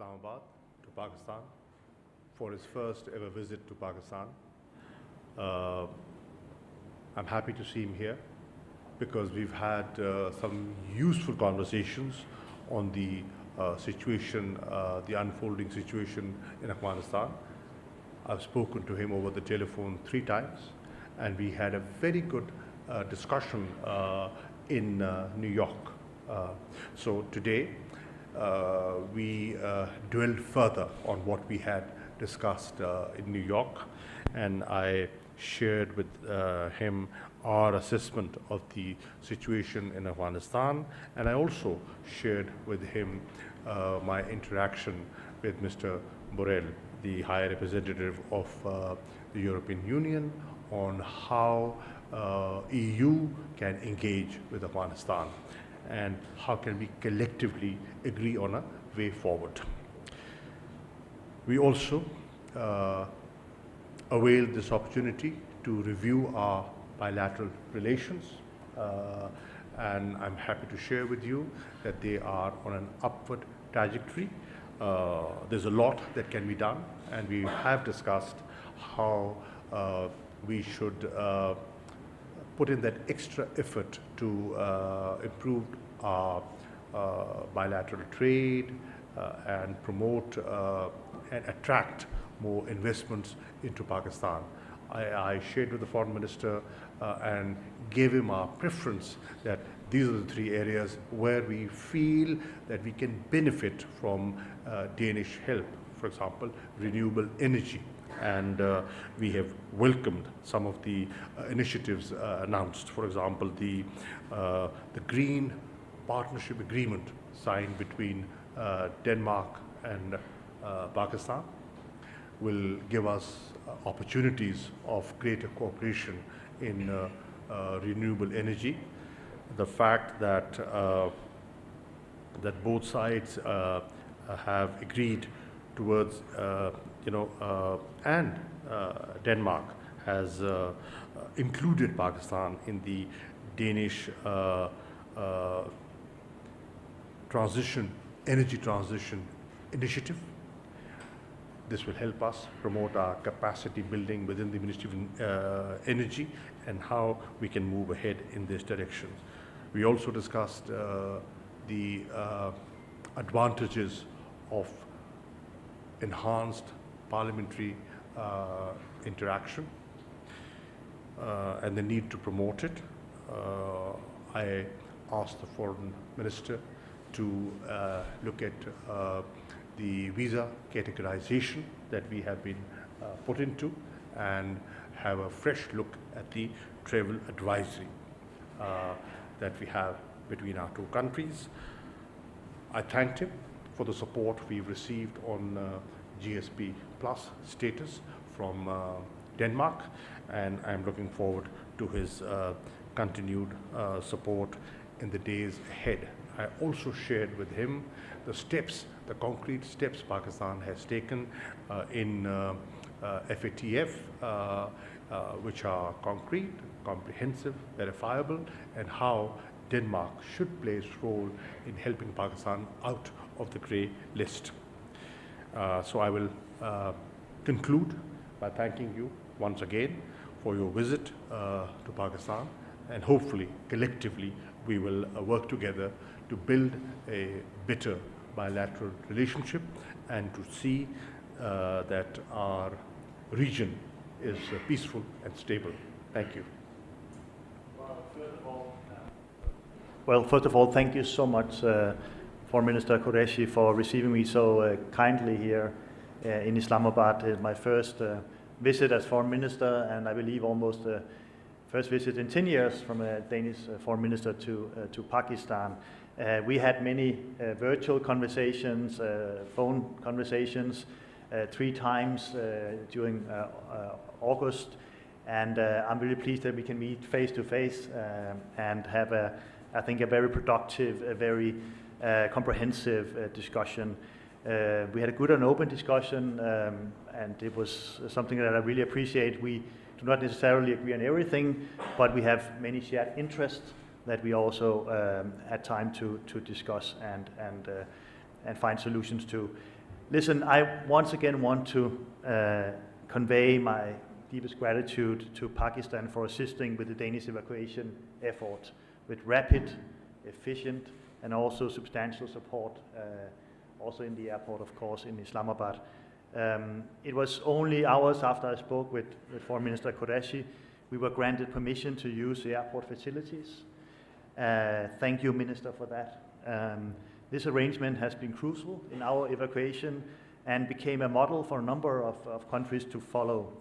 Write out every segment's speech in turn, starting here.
Islamabad to Pakistan for his first ever visit to Pakistan. I'm happy to see him here because we've had some useful conversations on the situation, the unfolding situation in Afghanistan. I've spoken to him over the telephone 3 times, and we had a very good discussion in New York. So today we dwelled further on what we had discussed in New York, and I shared with him our assessment of the situation in Afghanistan, and I also shared with him my interaction with Mr. Borrell, the High Representative of the European Union, on how EU can engage with Afghanistan and how can we collectively agree on a way forward. We also availed this opportunity to review our bilateral relations, and I'm happy to share with you that they are on an upward trajectory. There's a lot that can be done, and we have discussed how we should put in that extra effort to improve our bilateral trade and promote and attract more investments into Pakistan. I shared with the Foreign Minister and gave him our preference that these are the 3 areas where we feel that we can benefit from Danish help. For example, renewable energy. And we have welcomed some of the initiatives announced. For example, the Green Partnership Agreement signed between Denmark and Pakistan will give us opportunities of greater cooperation in renewable energy. The fact that that both sides have agreed towards, and Denmark has included Pakistan in the Danish energy transition initiative. This will help us promote our capacity building within the Ministry of Energy and how we can move ahead in this direction. We also discussed the advantages of enhanced parliamentary interaction and the need to promote it. I asked the Foreign Minister to look at the visa categorization that we have been put into and have a fresh look at the travel advisory that we have between our 2 countries. I thanked him for the support we've received on GSP Plus status from Denmark, and I'm looking forward to his continued support in the days ahead. I also shared with him the concrete steps Pakistan has taken in FATF, which are concrete, comprehensive, verifiable, and how Denmark should play its role in helping Pakistan out of the grey list. So I will conclude by thanking you once again for your visit to Pakistan, and hopefully, collectively, we will work together to build a better bilateral relationship and to see that our region is peaceful and stable. Thank you. Well, first of all, thank you so much, Foreign Minister Qureshi, for receiving me so kindly here in Islamabad. It's my first visit as Foreign Minister, and I believe almost the first visit in 10 years from a Danish Foreign Minister to Pakistan. We had many virtual conversations, phone conversations, 3 times during August, and I'm really pleased that we can meet face to face and have I think a very productive, a very comprehensive discussion. We had a good and open discussion, and it was something that I really appreciate. We do not necessarily agree on everything, but we have many shared interests that we also had time to discuss and find solutions to. listen, I once again want to convey my deepest gratitude to Pakistan for assisting with the Danish evacuation effort with rapid, efficient, and also substantial support, also in the airport, of course, in Islamabad. It was only hours after I spoke with Foreign Minister Qureshi, we were granted permission to use the airport facilities. Thank you, Minister, for that. This arrangement has been crucial in our evacuation and became a model for a number of countries to follow.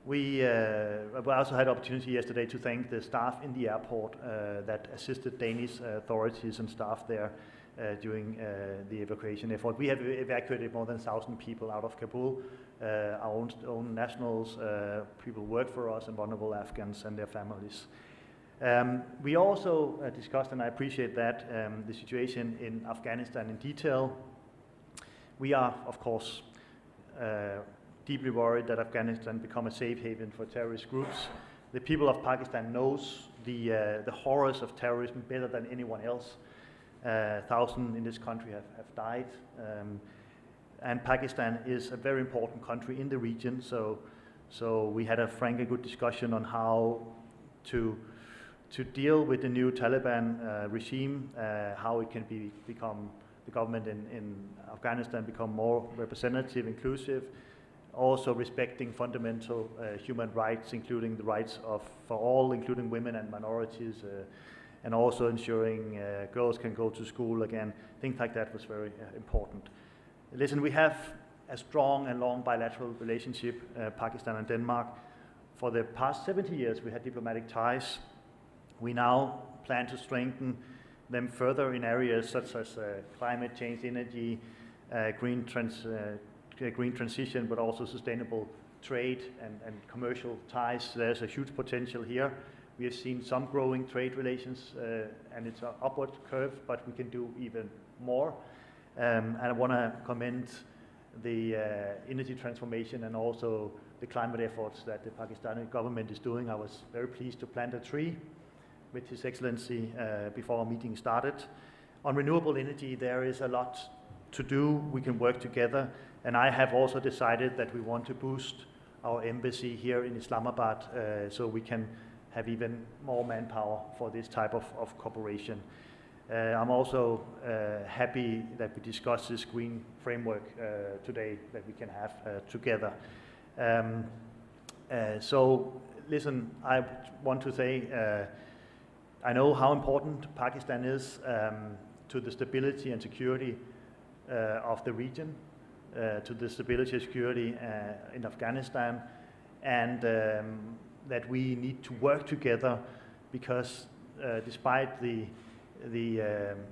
We also had the opportunity yesterday to thank the staff in the airport that assisted Danish authorities and staff there during the evacuation effort. We have evacuated more than 1,000 people out of Kabul, our own nationals, people who work for us, and vulnerable Afghans and their families. We also discussed, and I appreciate that, the situation in Afghanistan in detail. We are, of course, deeply worried that Afghanistan become a safe haven for terrorist groups. The people of Pakistan knows the horrors of terrorism better than anyone else. 1,000 in this country have died. And Pakistan is a very important country in the region, so we had a frank and good discussion on how to deal with the new Taliban regime, how it can become, the government in Afghanistan become more representative, inclusive, also respecting fundamental human rights, including the rights for all, including women and minorities, and also ensuring girls can go to school again. Things like that was very important. Listen, we have a strong and long bilateral relationship, Pakistan and Denmark. For the past 70 years, we had diplomatic ties. We now plan to strengthen them further in areas such as climate change, energy, green transition, but also sustainable trade and commercial ties. There's a huge potential here. We have seen some growing trade relations, and it's an upward curve, but we can do even more. And I want to commend the energy transformation and also the climate efforts that the Pakistani government is doing. I was very pleased to plant a tree with His Excellency before our meeting started. On renewable energy, there is a lot to do. We can work together, and I have also decided that we want to boost our embassy here in Islamabad so we can have even more manpower for this type of cooperation. I'm also happy that we discussed this green framework today that we can have together. So listen, I want to say I know how important Pakistan is to the stability and security of the region, to the stability and security in Afghanistan, and that we need to work together because despite the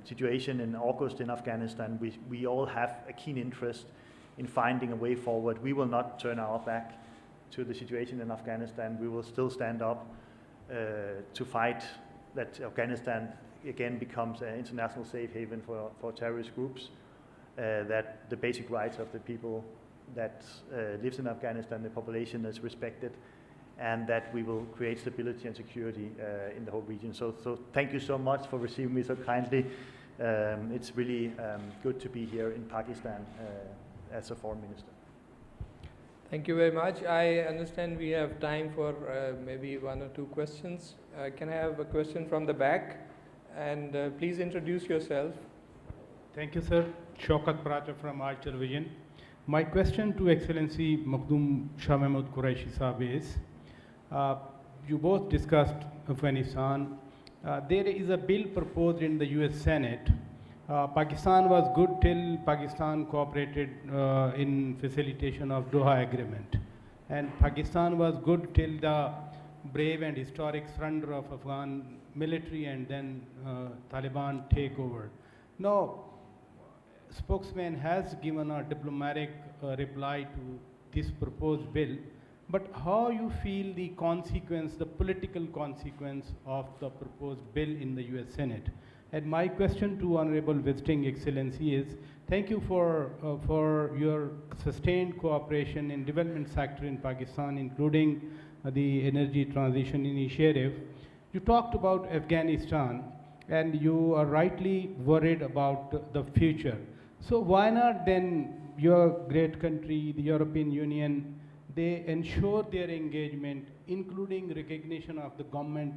situation in August in Afghanistan, we all have a keen interest in finding a way forward. We will not turn our back to the situation in Afghanistan. We will still stand up to fight that Afghanistan again becomes an international safe haven for terrorist groups, that the basic rights of the people that lives in Afghanistan, the population, is respected, and that we will create stability and security in the whole region. So thank you so much for receiving me so kindly. It's really good to be here in Pakistan as a foreign minister. Thank you very much. I understand we have time for maybe one or two questions. Can I have a question from the back? And please introduce yourself. Thank you, sir. Shaukat Pracha from Al Television. My question to Excellency Minister Shah Mehmood Qureshi Sahab is, you both discussed Afghanistan. There is a bill proposed in the US Senate. Pakistan was good till Pakistan cooperated in facilitation of Doha Agreement. And Pakistan was good till the brave and historic surrender of Afghan military and then Taliban takeover. Now, spokesman has given a diplomatic reply to this proposed bill, but how you feel the consequence, the political consequence of the proposed bill in the US Senate? And my question to Honorable Visiting Excellency is, thank you for your sustained cooperation in development sector in Pakistan, including the Energy Transition Initiative. You talked about Afghanistan, and you are rightly worried about the future. So why not then your great country, the European Union, they ensure their engagement, including recognition of the government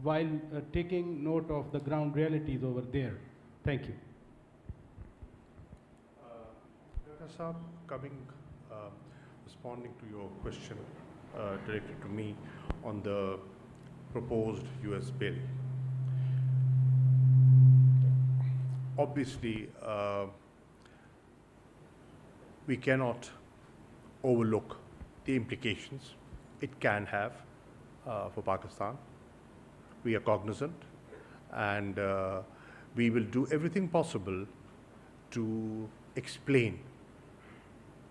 while taking note of the ground realities over there? Thank you. Dr. Saab, responding to your question directed to me on the proposed US bill. Obviously, we cannot overlook the implications it can have for Pakistan. We are cognizant, and we will do everything possible to explain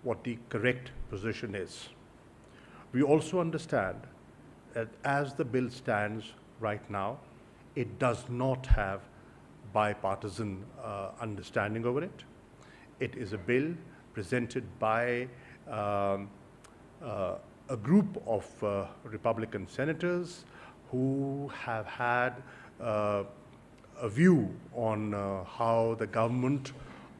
what the correct position is. We also understand that as the bill stands right now, it does not have bipartisan understanding over it. It is a bill presented by a group of Republican senators who have had a view on how the government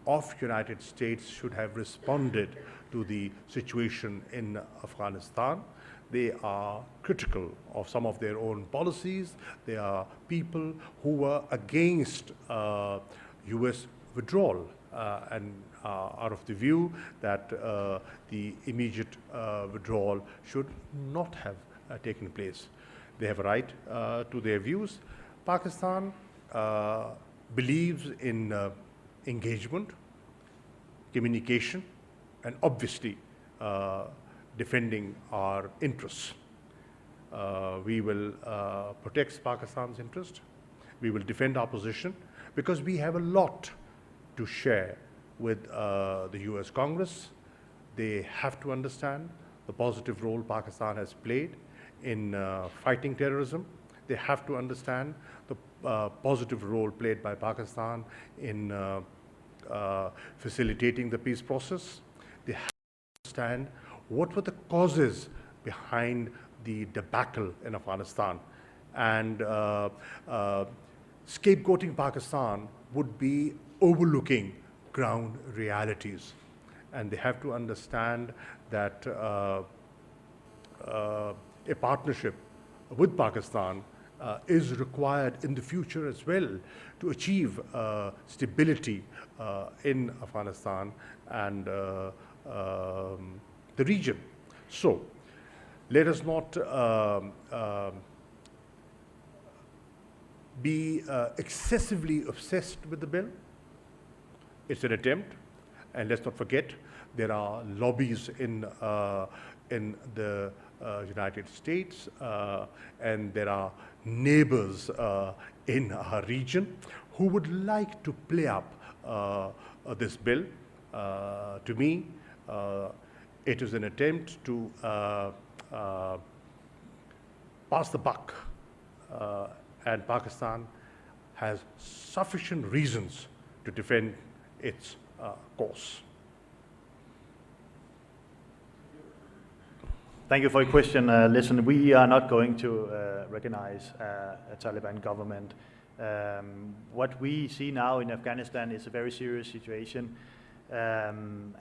of United States should have responded to the situation in Afghanistan. They are critical of some of their own policies. They are people who were against US withdrawal and are of the view that the immediate withdrawal should not have taken place. They have a right to their views. Pakistan believes in engagement, communication, and obviously defending our interests. We will protect Pakistan's interest. We will defend our position because we have a lot to share with the US Congress. They have to understand the positive role Pakistan has played in fighting terrorism. They have to understand the positive role played by Pakistan in facilitating the peace process. They have to understand what were the causes behind the debacle in Afghanistan. And scapegoating Pakistan would be overlooking ground realities. And they have to understand that a partnership with Pakistan is required in the future as well to achieve stability in Afghanistan and the region. So let us not be excessively obsessed with the bill. It's an attempt, and let's not forget there are lobbies in the United States, and there are neighbors in our region who would like to play up this bill. To me, it is an attempt to pass the buck, and Pakistan has sufficient reasons to defend its course. Thank you for your question. Listen, we are not going to recognize a Taliban government. What we see now in Afghanistan is a very serious situation, and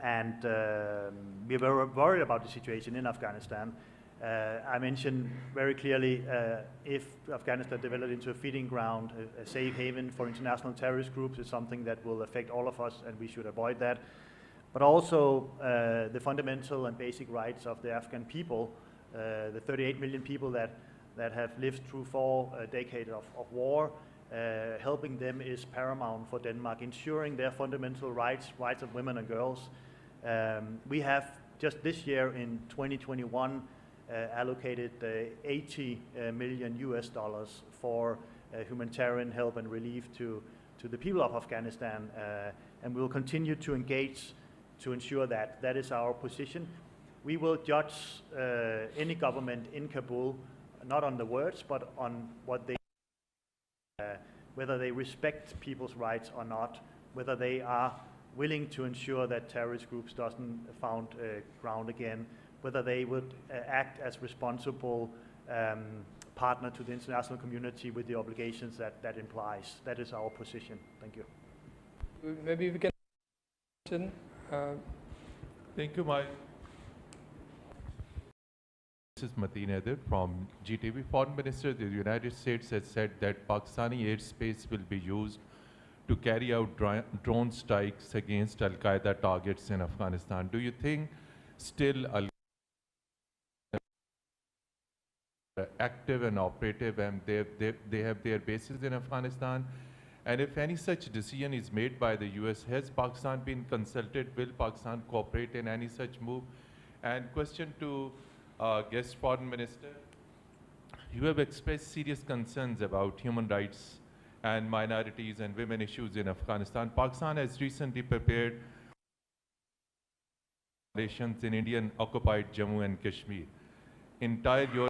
we are very worried about the situation in Afghanistan. I mentioned very clearly if Afghanistan developed into a feeding ground, a safe haven for international terrorist groups is something that will affect all of us, and we should avoid that. But also the fundamental and basic rights of the Afghan people, the 38 million people that have lived through 4 decades of war, helping them is paramount for Denmark, ensuring their fundamental rights of women and girls. We have just this year in 2021 allocated $80 million for humanitarian help and relief to the people of Afghanistan, and we will continue to engage to ensure that that is our position. We will judge any government in Kabul not on the words but on what they whether they respect people's rights or not, whether they are willing to ensure that terrorist groups doesn't found ground again, whether they would act as responsible partner to the international community with the obligations that implies. That is our position. Thank you. Maybe we can question. Thank you, This is Newstimehd from GTV. Foreign Minister of the United States has said that Pakistani airspace will be used to carry out drone strikes against Al-Qaeda targets in Afghanistan. Do you think still active and operative, and they have their bases in Afghanistan? And if any such decision is made by the US, has Pakistan been consulted? Will Pakistan cooperate in any such move? And question to guest foreign minister, you have expressed serious concerns about human rights and minorities and women issues in Afghanistan. Pakistan has recently prepared operations in Indian occupied Jammu and Kashmir. Entire Europe